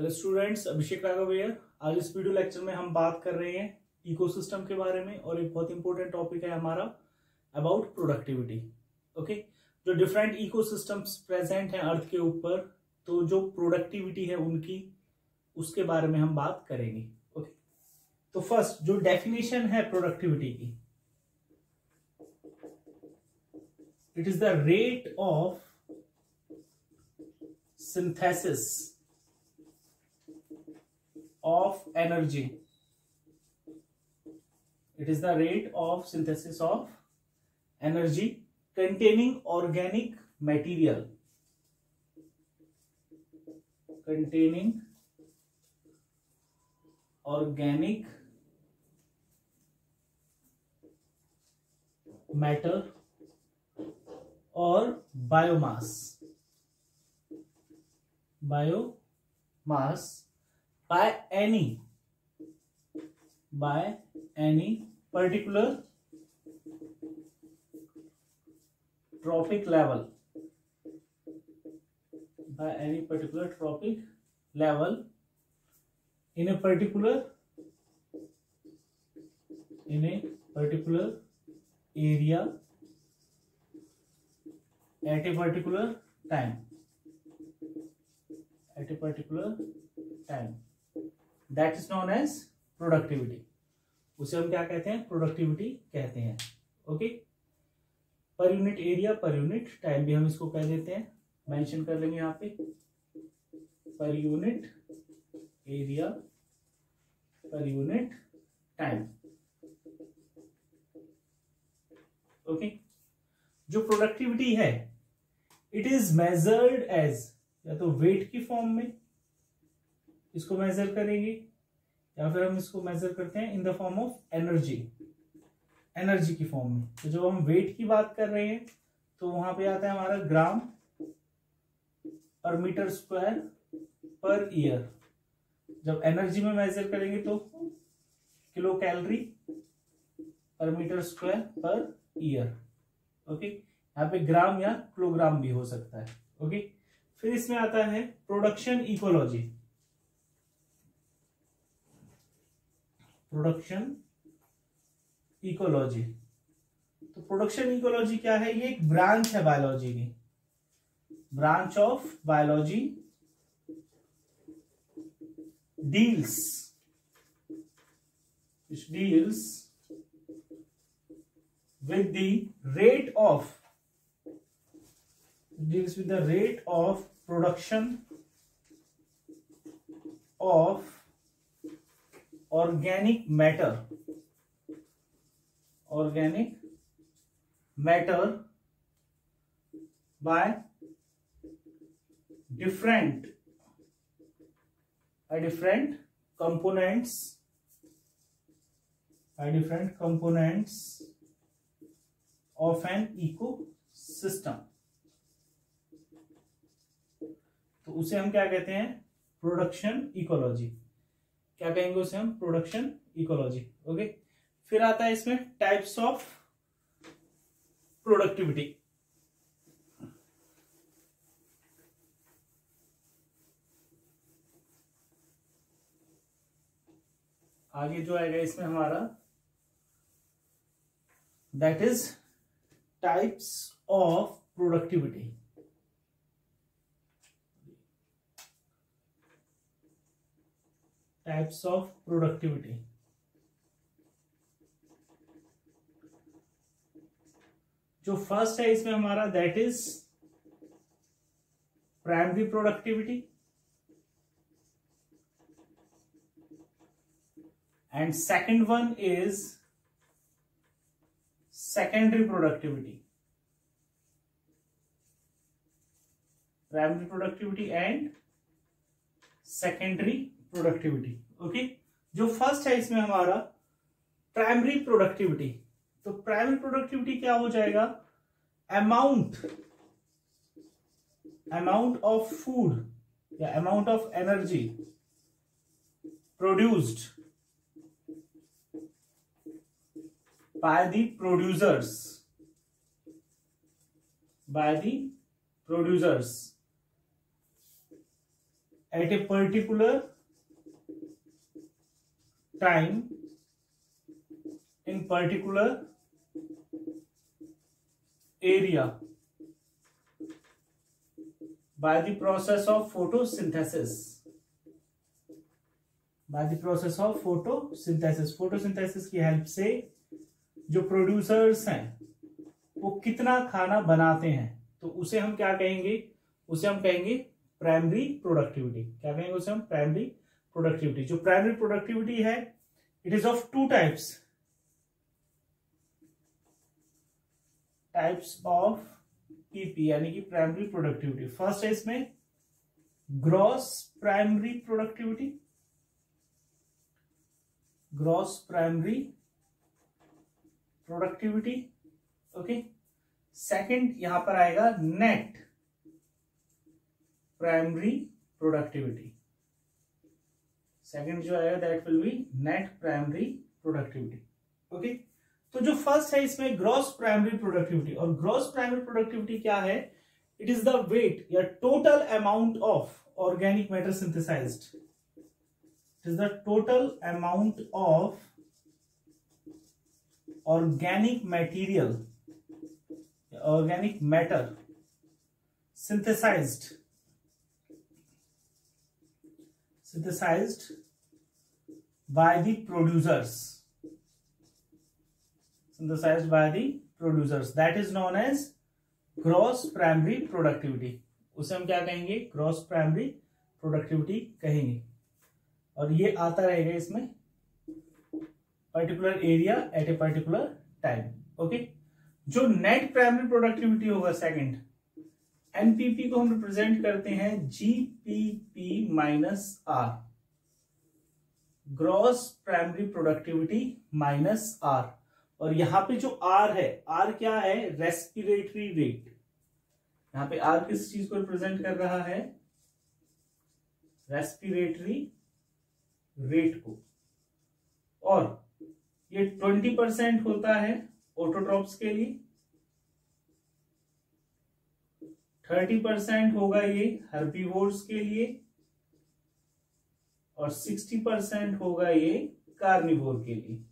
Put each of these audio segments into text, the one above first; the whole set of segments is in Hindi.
Hello students, Abhishek Raghav here. आज इस वीडियो लेक्चर में हम बात कर रहे हैं इकोसिस्टम के बारे में और एक बहुत इंपॉर्टेंट टॉपिक है हमारा अबाउट प्रोडक्टिविटी। ओके, जो डिफरेंट इकोसिस्टम्स प्रेजेंट हैं अर्थ के ऊपर, तो जो प्रोडक्टिविटी है उनकी, उसके बारे में हम बात करेंगे। ओके, तो फर्स्ट जो डेफिनेशन है प्रोडक्टिविटी की, it is the rate of synthesis of energy. It is the rate of synthesis of energy containing organic material. Containing organic matter or biomass. Biomass by any particular trophic level, by any particular trophic level in a particular area at a particular time. At a particular time, that is known as productivity. उसे हम क्या कहते हैं? प्रोडक्टिविटी कहते हैं। Okay, per unit area, per unit time भी हम इसको कह देते हैं, मेंशन कर लेंगे यहाँ पे, per unit area, per unit time. Okay, जो प्रोडक्टिविटी है इट इज मेजर्ड एज, या तो वेट की फॉर्म में इसको मेजर करेंगे, या फिर हम इसको मेजर करते हैं in the form of energy, energy की फॉर्म में। तो जब हम वेट की बात कर रहे हैं तो वहां पे आता है हमारा gram per metre square per year. जब एनर्जी में मेजर करेंगे तो kilo calorie per metre square per year. Okay, यहाँ पे ग्राम या किलोग्राम भी हो सकता है। ओके, फिर इसमें आता है प्रोडक्शन इकोलॉजी। प्रोडक्शन इकोलॉजी, तो प्रोडक्शन इकोलॉजी क्या है? ये एक ब्रांच है बायोलॉजी की, branch of biology deals with the rate of production of organic matter by different components of an ecosystem। तो उसे हम क्या कहते हैं? Production ecology. क्या कहेंगे उसे हम? Production ecology. ओके, फिर आता है इसमें टाइप्स ऑफ प्रोडक्टिविटी। आगे जो आएगा इसमें हमारा, that is types of productivity. Types of productivity, जो फर्स्ट है इसमें हमारा, that is primary productivity, and second one is secondary productivity. Primary productivity and secondary productivity. Okay, जो फर्स्ट है इसमें हमारा प्राइमरी प्रोडक्टिविटी, तो प्राइमरी प्रोडक्टिविटी क्या हो जाएगा? अमाउंट ऑफ फूड या amount of energy produced by the producers at a particular time in particular area by the process of photosynthesis. By the process of photosynthesis. photosynthesis की हेल्प से जो प्रोड्यूसर्स हैं वो कितना खाना बनाते हैं, तो उसे हम क्या कहेंगे? उसे हम कहेंगे प्राइमरी प्रोडक्टिविटी। क्या कहेंगे उसे हम? Primary productivity. जो प्राइमरी प्रोडक्टिविटी है it is of two types of PP, यानी कि प्राइमरी प्रोडक्टिविटी। फर्स्ट है इसमें gross primary productivity, gross primary productivity. Okay, second यहां पर आएगा नेट प्राइमरी प्रोडक्टिविटी। सेकंड जो आएगा that will be net primary productivity. Okay, तो जो फर्स्ट है इसमें ग्रॉस प्राइमरी प्रोडक्टिविटी, और ग्रॉस प्राइमरी प्रोडक्टिविटी क्या है? इट इज द वेट या total amount of organic matter synthesized. It is the total amount of organic material, organic matter synthesized by the producers, synthesized by the producers, that is known as gross primary productivity। उसे हम क्या कहेंगे? gross primary productivity कहेंगे। और ये आता रहेगा इसमें particular area at a particular time. Okay, जो नेट प्राइमरी प्रोडक्टिविटी होगा सेकंड, एनपीपी को हम रिप्रेजेंट करते हैं GPP minus R, gross primary productivity minus R. और यहां पे जो आर है, आर क्या है? Respiratory rate. यहां पे आर किस चीज को रिप्रेजेंट कर रहा है? रेस्पिरेटरी रेट को। और ये 20% होता है ऑटोट्रॉप्स के लिए, 30% होगा ये हर्बीवोर्स के लिए, और 60% होगा ये कार्निवोर के लिए।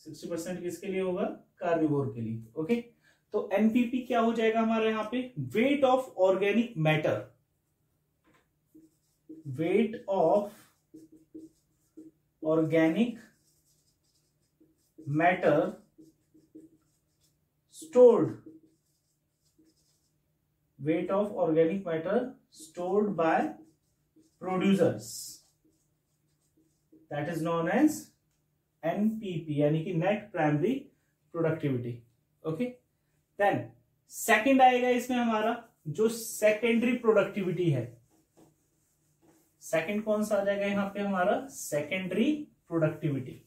60% किसके लिए होगा? कार्निवोर के लिए। ओके, तो एनपीपी क्या हो जाएगा हमारा यहां पे? Weight of organic matter, weight of organic matter stored, weight of organic matter stored by producers, that is known as NPP, यानी कि net primary productivity. Okay, then second आएगा इसमें हमारा जो सेकेंडरी प्रोडक्टिविटी है। सेकंड कौन सा आ जाएगा यहां पे हमारा? Secondary productivity.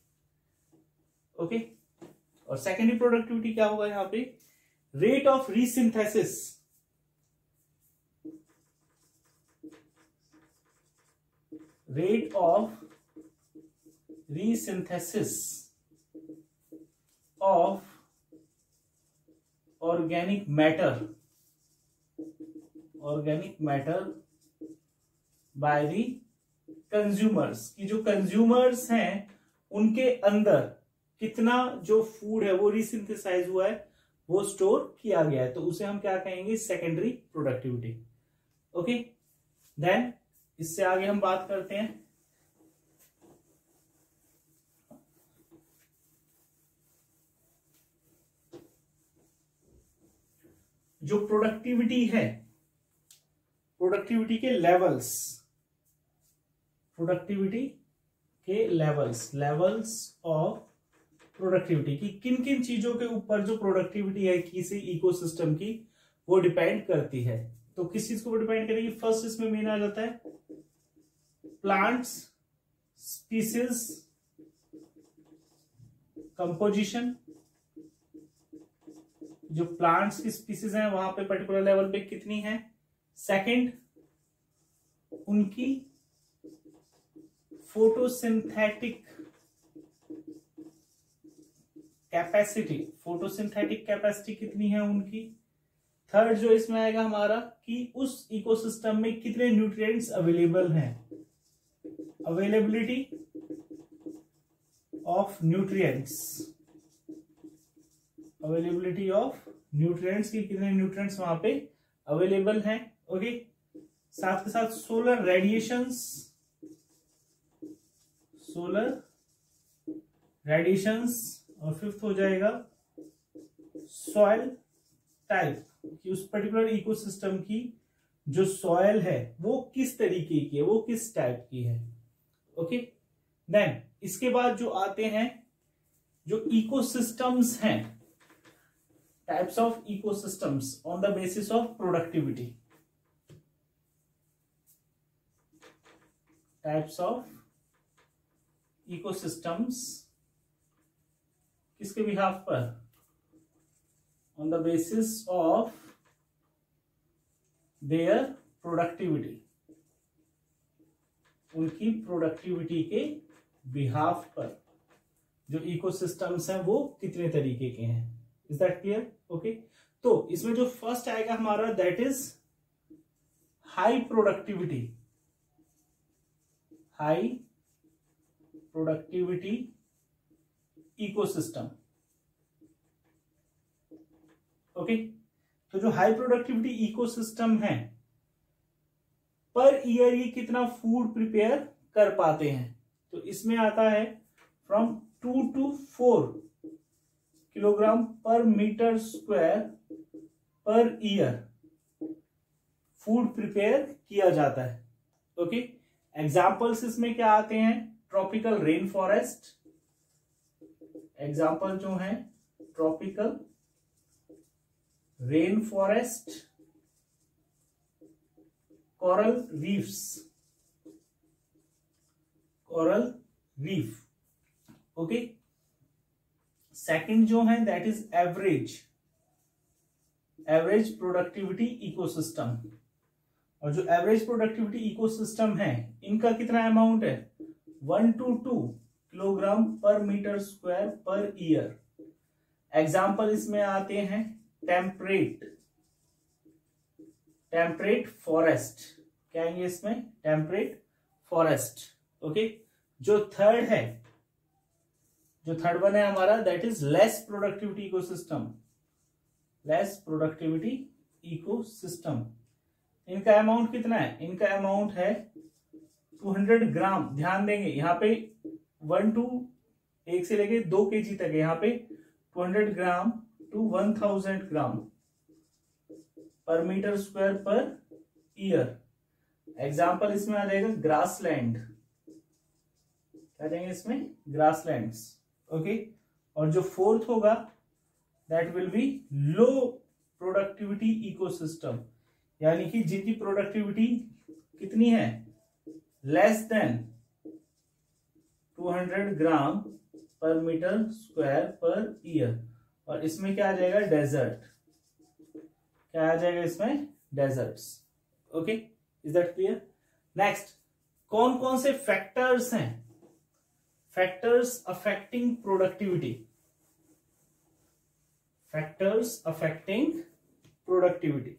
ओके, और सेकेंडरी प्रोडक्टिविटी क्या होगा यहां पे? Rate of resynthesis, rate of resynthesis of organic matter, organic matter by the consumers, की जो कंज्यूमर्स हैं उनके अंदर कितना जो फूड है वो रीसिंथेसाइज हुआ है, वो स्टोर किया गया है, तो उसे हम क्या कहेंगे? Secondary productivity. ओके, देन इससे आगे हम बात करते हैं जो प्रोडक्टिविटी है, प्रोडक्टिविटी के लेवल्स, प्रोडक्टिविटी के लेवल्स ऑफ प्रोडक्टिविटी की किन किन चीजों के ऊपर जो प्रोडक्टिविटी है किसी इकोसिस्टम की वो डिपेंड करती है। तो किस चीज को डिपेंड करेगी? फर्स्ट इसमें मेन आ जाता है प्लांट्स स्पीसीज कंपोजिशन। जो प्लांट्स की स्पीसीज हैं वहां पे पर्टिकुलर लेवल पे कितनी है। सेकंड, उनकी फोटोसिंथेटिक कैपेसिटी, फोटोसिंथेटिक कैपेसिटी कितनी है उनकी। थर्ड जो इसमें आएगा हमारा कि उस इकोसिस्टम में कितने न्यूट्रिएंट्स अवेलेबल हैं, availability of nutrients, availability of nutrients की कितने न्यूट्रिएंट्स वहां पे अवेलेबल हैं। ओके, साथ के साथ सोलर रेडिएशंस, सोलर रेडिएशंस, और फिफ्थ हो जाएगा सॉइल टाइप, कि उस पर्टिकुलर इकोसिस्टम की जो सॉइल है वो किस तरीके की है, वो किस टाइप की है। ओके, देन इसके बाद जो आते हैं जो इकोसिस्टम्स हैं, types of ecosystems on the basis of productivity, types of ecosystems किसके बिहाफ पर, on the basis of their productivity, उनकी प्रोडक्टिविटी के बिहाफ पर जो इकोसिस्टम्स हैं वो कितने तरीके के हैं। Is that clear? ओके, तो इसमें जो फर्स्ट आएगा हमारा that is high productivity, high productivity ecosystem. Okay, तो जो हाई प्रोडक्टिविटी इकोसिस्टम है पर ईयर ये कितना फूड प्रिपेयर कर पाते हैं, तो इसमें आता है from 2 to 4 kilogram per metre square per year food prepare किया जाता है। ओके, एग्जाम्पल्स इसमें क्या आते हैं, ट्रॉपिकल रेन फॉरेस्ट, एग्जाम्पल जो है tropical rain forest, coral reefs, coral reef. Okay, second जो है that is average, average productivity ecosystem, और जो एवरेज प्रोडक्टिविटी इकोसिस्टम है इनका कितना अमाउंट है, 1 to 2 kilogram per metre square per year. Example इसमें आते हैं टेम्परेट, टेम्परेट फॉरेस्ट, क्या आएंगे इसमें, टेम्परेट फॉरेस्ट। ओके, जो थर्ड है, जो थर्ड वन है हमारा that is less productivity ecosystem, less productivity ecosystem. इनका अमाउंट कितना है, इनका अमाउंट है 200 ग्राम। ध्यान देंगे यहाँ पे 1 से लेके 2 kg तक है, यहाँ पे 200 ग्राम to 1000 gram per metre square per year. Example इसमें आ जाएगा ग्रासलैंड, क्या देंगे इसमें, ग्रासलैंड्स। ओके, और जो फोर्थ होगा that will be low productivity ecosystem, यानी कि जिनकी प्रोडक्टिविटी कितनी है, लेस देन 200 ग्राम per metre square per year. और इसमें क्या आ जाएगा, डेजर्ट, क्या आ जाएगा इसमें, deserts. Okay, is that clear? Next, कौन कौन से फैक्टर्स हैं, factors affecting productivity, factors affecting productivity,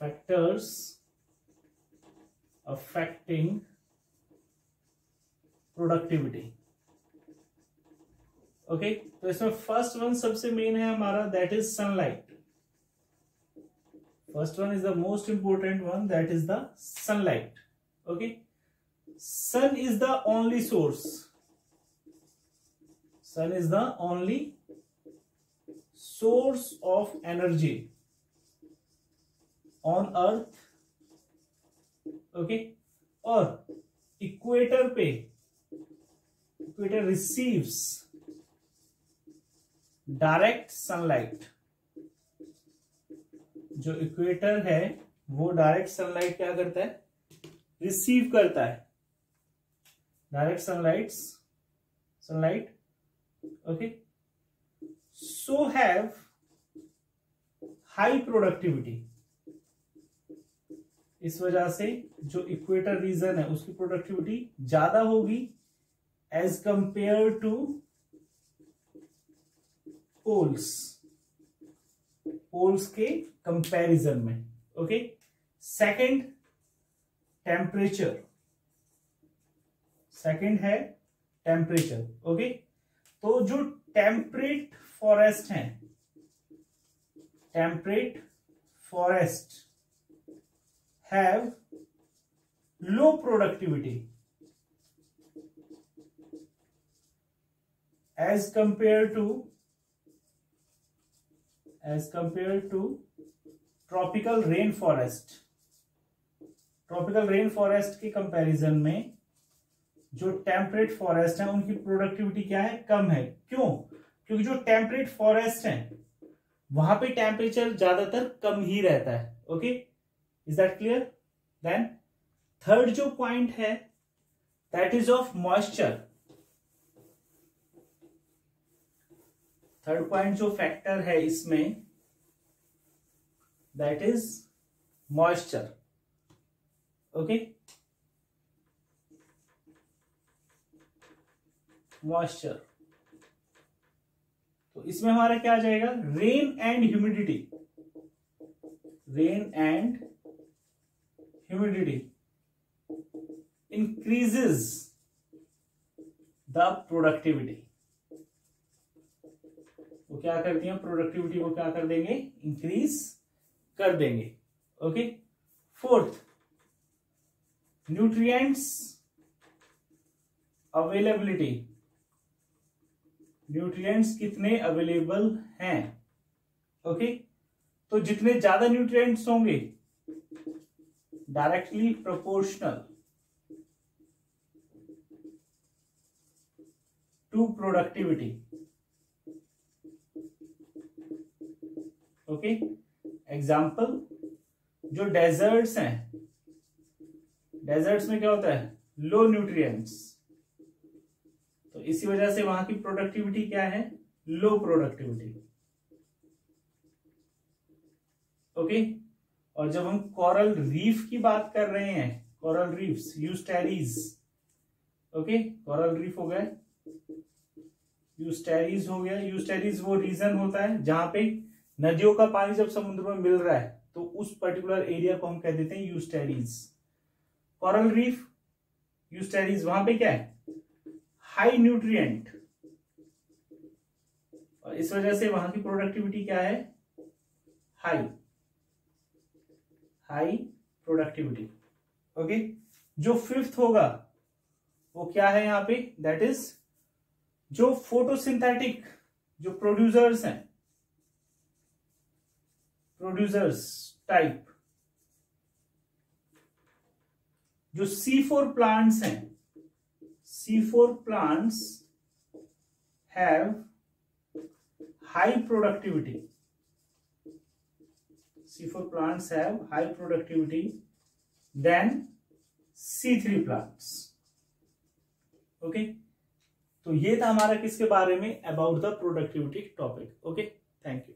factors affecting productivity. Okay, तो इसमें फर्स्ट वन सबसे मेन है हमारा that is sunlight. First one is the most important one, that is the sunlight. Okay, sun is the only source, sun is the only source of energy on earth। Okay, और इक्वेटर पे, इक्वेटर रिसीव्स डायरेक्ट सनलाइट, जो इक्वेटर है वो डायरेक्ट सनलाइट क्या करता है, रिसीव करता है, direct sunlight. Okay, so have high productivity, इस वजह से जो इक्वेटर रीजन है उसकी प्रोडक्टिविटी ज्यादा होगी एज कंपेयर टू पोल्स के कंपैरिजन में। ओके, सेकंड टेम्परेचर, सेकंड है टेम्परेचर। ओके, तो जो टेम्परेट फॉरेस्ट है, temperate forest have low productivity as compared to tropical rain forest. Tropical rain forest के कंपैरिजन में जो टेम्परेट फॉरेस्ट है उनकी प्रोडक्टिविटी क्या है, कम है। क्यों? क्योंकि जो टेम्परेट फॉरेस्ट है वहां पे टेम्परेचर ज्यादातर कम ही रहता है। Okay, is that clear? Then third जो पॉइंट है that is of moisture. Third point जो फैक्टर है इसमें that is moisture. Okay, moisture, तो इसमें हमारा क्या आ जाएगा, rain and humidity. Rain and humidity increases the productivity. वो क्या करती हैं, प्रोडक्टिविटी को क्या कर देंगे, इंक्रीज कर देंगे। Okay, fourth nutrients availability. Nutrients कितने अवेलेबल हैं। ओके, तो जितने ज्यादा न्यूट्रिएंट्स होंगे directly proportional to productivity. Okay, example, जो डेजर्ट्स हैं, डेजर्ट्स में क्या होता है, लो न्यूट्रिएंट्स, तो इसी वजह से वहां की प्रोडक्टिविटी क्या है, लो प्रोडक्टिविटी। ओके, और जब हम कोरल रीफ की बात कर रहे हैं, coral reefs, estuaries. Okay, coral reef हो गया, यूस्टेरीज हो गया। यूस्टेरीज वो रीजन होता है जहां पे नदियों का पानी जब समुद्र में मिल रहा है तो उस पर्टिकुलर एरिया को हम कह देते हैं यूस्टेरीज। कोरल रीफ, यूस्टेरीज, वहां पे क्या है, हाई न्यूट्रिएंट, और इस वजह से वहां की प्रोडक्टिविटी क्या है, हाई प्रोडक्टिविटी। ओके, जो फिफ्थ होगा वो क्या है यहां पे, दैट इज जो फोटोसिंथेटिक जो प्रोड्यूसर्स हैं, प्रोड्यूसर्स टाइप, जो C4 प्लांट्स हैं, C4 plants have high productivity. C4 plants have high productivity than C3 plants. Okay, तो ये था हमारा किसके बारे में, about the productivity topic. Okay, thank you.